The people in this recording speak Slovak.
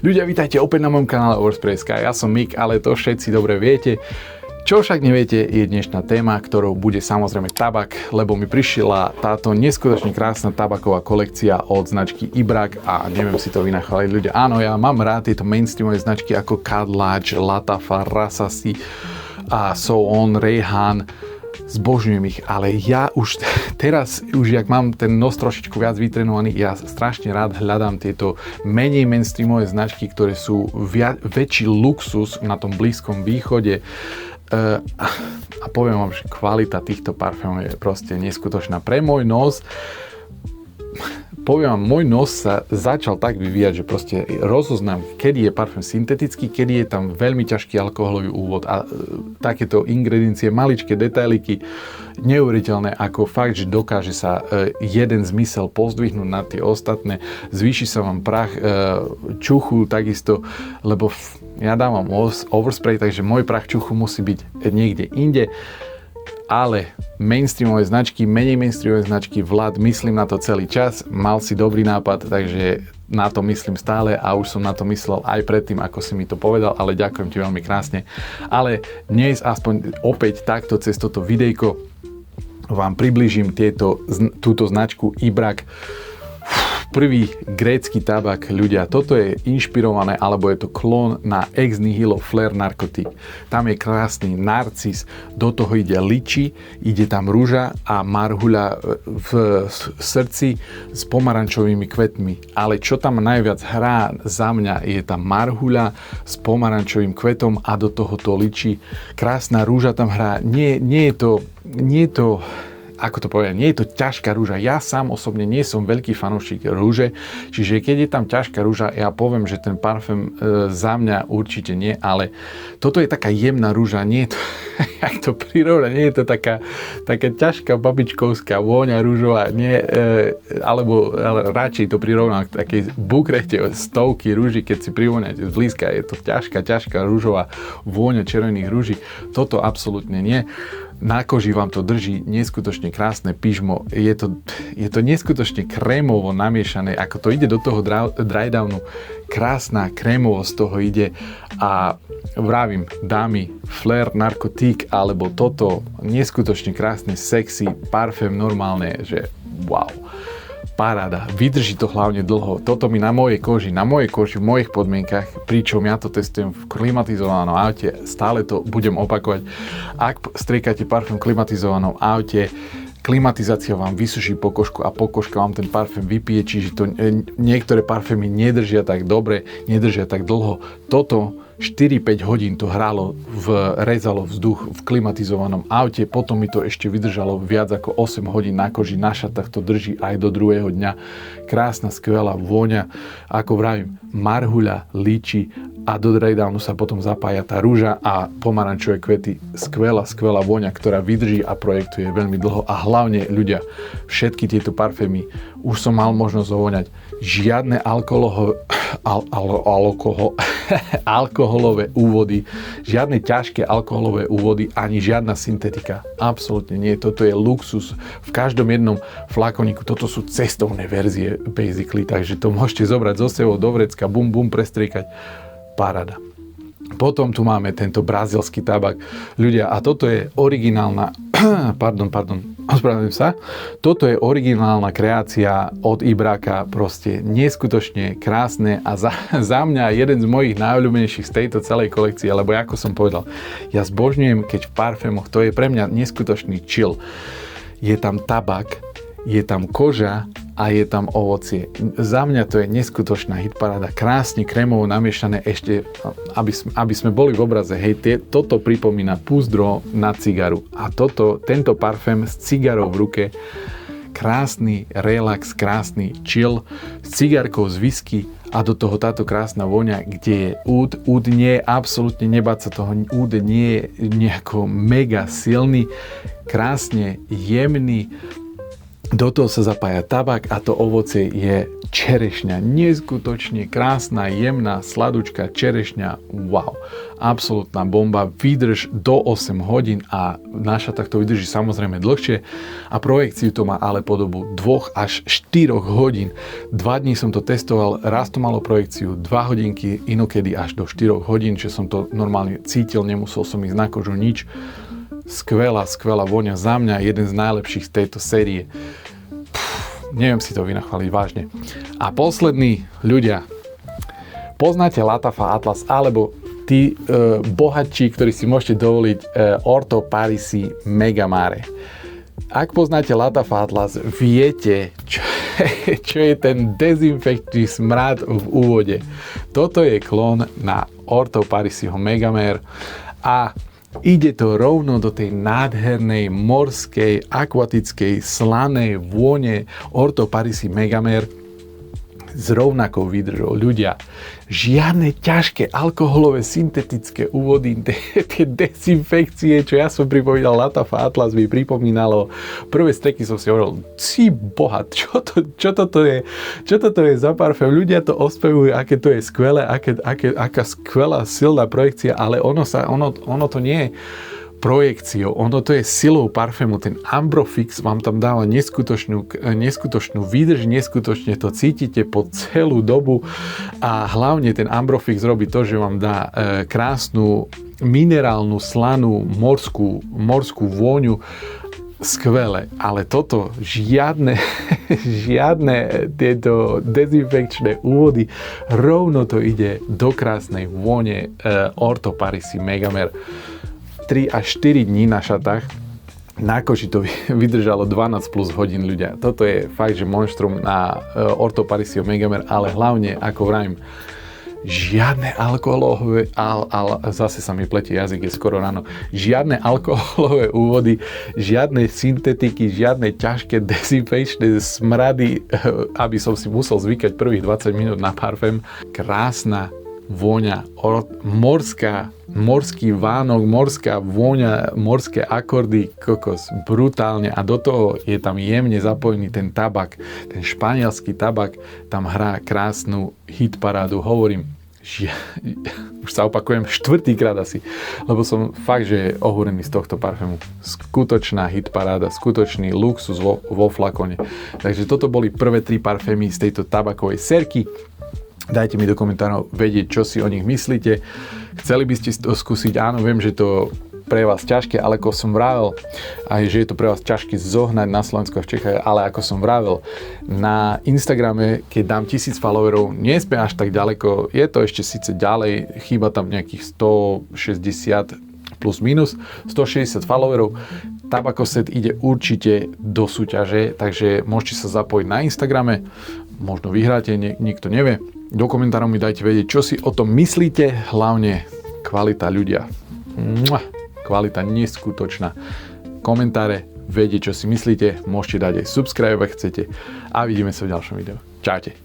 Ľudia, vítajte opäť na mojom kanále Overspreska. Ja som Mik, ale to všetci dobre viete. Čo však neviete, je dnešná téma, ktorou bude samozrejme tabak, lebo mi prišla táto neskutočne krásna tabaková kolekcia od značky Ibrak a neviem si to vynachváliť ľudia. Áno, ja mám rád tieto mainstreamové značky ako Kadlač, Latafa, Rasasi a So On, Reyhan. Zbožňujem ich, ale ja už teraz, jak mám ten nos trošičku viac vytrenovaný, ja strašne rád hľadám tieto menej mainstreamové značky, ktoré sú väčší luxus na tom Blízkom východe. A poviem vám, že kvalita týchto parfémov je proste neskutočná. Pre môj nos, poviem vám, môj nos sa začal tak vyvíjať, že proste rozoznám, kedy je parfém syntetický, kedy je tam veľmi ťažký alkoholový úvod a takéto ingrediencie, maličké detailiky, neuveriteľné, ako fakt, že dokáže sa jeden zmysel pozdvihnúť na tie ostatné, zvýši sa vám prach čuchu takisto, lebo ja dávam overspray, takže môj prach čuchu musí byť niekde inde. Ale mainstreamové značky, menej mainstreamové značky, Vlad, myslím na to celý čas, mal si dobrý nápad, takže na to myslím stále a už som na to myslel aj predtým, ako si mi to povedal, ale ďakujem ti veľmi krásne. Ale dnes aspoň opäť takto cez toto videjko vám priblížim túto značku Ibrak. Prvý grécky tabak, ľudia, toto je inšpirované, alebo je to klón na Ex Nihilo Flare Narcotic. Tam je krásny narcis, do toho ide liči, ide tam rúža a marhuľa v srdci s pomarančovými kvetmi. Ale čo tam najviac hrá za mňa, je tam marhuľa s pomarančovým kvetom a do toho to liči. Krásna rúža tam hrá, nie je to ako to poviem, nie je to ťažká rúža. Ja sám osobne nie som veľký fanúšik rúže, čiže keď je tam ťažká rúža, ja poviem, že ten parfém za mňa určite nie, ale toto je taká jemná rúža, nie je to, jak to prirovna, nie je to taká ťažká babičkovská vôňa rúžová, nie, ale radšej to prirovnám k takej bukrete stovky rúží, keď si privôňate zblízka, je to ťažká rúžová vôňa červených rúží. Toto absolútne nie. Na koži vám to drží neskutočne krásne pyžmo. Je to neskutočne krémovo namiešané, ako to ide do toho dry downu. Krásna krémovo z toho ide a vravím, dámy, Flare Narcotic alebo toto neskutočne krásne sexy parfém normálne, že wow. Paráda, vydrží to hlavne dlho. Toto mi na mojej koži, v mojich podmienkach, pričom ja to testujem v klimatizovanom aute, stále to budem opakovať. Ak striekate parfém v klimatizovanom aute, klimatizácia vám vysuší pokožku a pokožka vám ten parfém vypije, čiže to niektoré parfémy nedržia tak dobre, nedržia tak dlho. Toto 4-5 hodín to rezalo vzduch v klimatizovanom aute, potom mi to ešte vydržalo viac ako 8 hodín na koži, na šatách to drží aj do druhého dňa. Krásna, skvelá vôňa, ako vravím, marhuľa, líči a do dry downu sa potom zapája tá rúža a pomarančové kvety. Skvelá vôňa, ktorá vydrží a projektuje veľmi dlho a hlavne ľudia, všetky tieto parfémy už som mal možnosť ovoňať. Žiadne alkoholové úvody, žiadne ťažké alkoholové úvody, ani žiadna syntetika. Absolútne nie. Toto je luxus. V každom jednom flakoníku. Toto sú cestovné verzie, basically. Takže to môžete zobrať zo sebou do vrecka, bum, prestriekať. Paráda. Potom tu máme tento brazílsky tabak. Ľudia, a toto je originálna ospravedlňujem sa. Toto je originálna kreácia od Ibraka, proste neskutočne krásne a za mňa jeden z mojich najobľúbenejších z tejto celej kolekcie, lebo ako som povedal, ja zbožňujem, keď v parfémoch, to je pre mňa neskutočný chill. Je tam tabak, je tam koža a je tam ovocie. Za mňa to je neskutočná hitparáda, krásne krémovo namiešané ešte, aby sme boli v obraze, toto pripomína púzdro na cigaru a tento parfém s cigarou v ruke, krásny relax, krásny chill, s cigarkou z whisky a do toho táto krásna vôňa, kde je úd. Úd nie je absolútne, nebáť sa toho, úd nie je nejako mega silný, krásne jemný, Do toho sa zapája tabak a to ovocie je čerešňa. Neskutočne krásna, jemná, sladučká čerešňa. Wow, absolútna bomba. Výdrž do 8 hodín a naša takto vydrží samozrejme dlhšie a projekciu to má ale po dobu 2 až 4 hodín. 2 dní som to testoval, raz to malo projekciu 2 hodinky, inokedy až do 4 hodín, že som to normálne cítil, nemusel som ísť na kožu nič. Skvelá vôňa za mňa, jeden z najlepších z tejto série. Neviem si to vynachváliť vážne. A poslední ľudia, poznáte Latafa Atlas alebo tí bohatší, ktorí si môžete dovoliť Orto Parisi Megamare. Ak poznáte Latafa Atlas, viete, čo je ten dezinfekčný smrad v úvode. Toto je klon na Orto Parisiho Megamare a ide to rovno do tej nádhernej morskej, akvatickej, slanej vône Orto Parisi Megamare s rovnakou výdržou. Ľudia, žiadne ťažké alkoholové syntetické úvody, tie dezinfekcie, čo ja som pripomínal, Latafa Atlas mi pripomínalo. Prvé streky som si hovoril, si boha, čo toto je za parfém? Ľudia to ospevujú, aké to je skvelé, aká skvelá silná projekcia, ale ono to nie je projekciou, ono to je silou parfému. Ten Ambrofix vám tam dáva neskutočnú výdrž, neskutočne to cítite po celú dobu a hlavne ten Ambrofix robí to, že vám dá krásnu minerálnu, slanú, morskú vôňu. Skvelé, ale toto žiadne tieto dezinfekčné úvody, rovno to ide do krásnej vône Orto Parisi Megamare. 3 až 4 dní na šatách. Na koži to vydržalo 12 plus hodín, ľudia. Toto je fakt, že monštrum na Orto Parisiho Megamare, ale hlavne, ako vravím, žiadne alkoholové, zase sa mi pletie jazyk, je skoro ráno, žiadne alkoholové úvody, žiadne syntetiky, žiadne ťažké dezinfekčné smrady, aby som si musel zvykať prvých 20 minút na parfém. Krásna vôňa, morský vánok, morská vôňa, morské akordy, kokos, brutálne a do toho je tam jemne zapojený ten tabak, ten španielský tabak, tam hrá krásnu hitparádu, hovorím, už sa opakujem 4-krát asi, lebo som fakt, že ohúrený z tohto parfému. Skutočná hitparáda, skutočný luxus vo flakone. Takže toto boli prvé 3 parfémy z tejto tabakovej sérky. Dajte mi do komentárov vedieť, čo si o nich myslíte. Chceli by ste to skúsiť? Áno, viem, že to pre vás ťažké, ale ako som vravel, aj že je to pre vás ťažké zohnať na Slovensku a v Čechách, ale ako som vravel, na Instagrame, keď dám 1000 followerov, nie sme až tak ďaleko, je to ešte síce ďalej, chýba tam nejakých 160 plus minus, 160 followerov. Tabakoset ide určite do súťaže, takže môžete sa zapojiť na Instagrame, možno vyhráte, nikto nevie. Do komentárov mi dajte vedieť, čo si o tom myslíte, hlavne kvalita ľudia. Kvalita neskutočná. Komentáre, vedieť, čo si myslíte, môžete dať aj subscribe, ak chcete a vidíme sa v ďalšom videu. Čaute.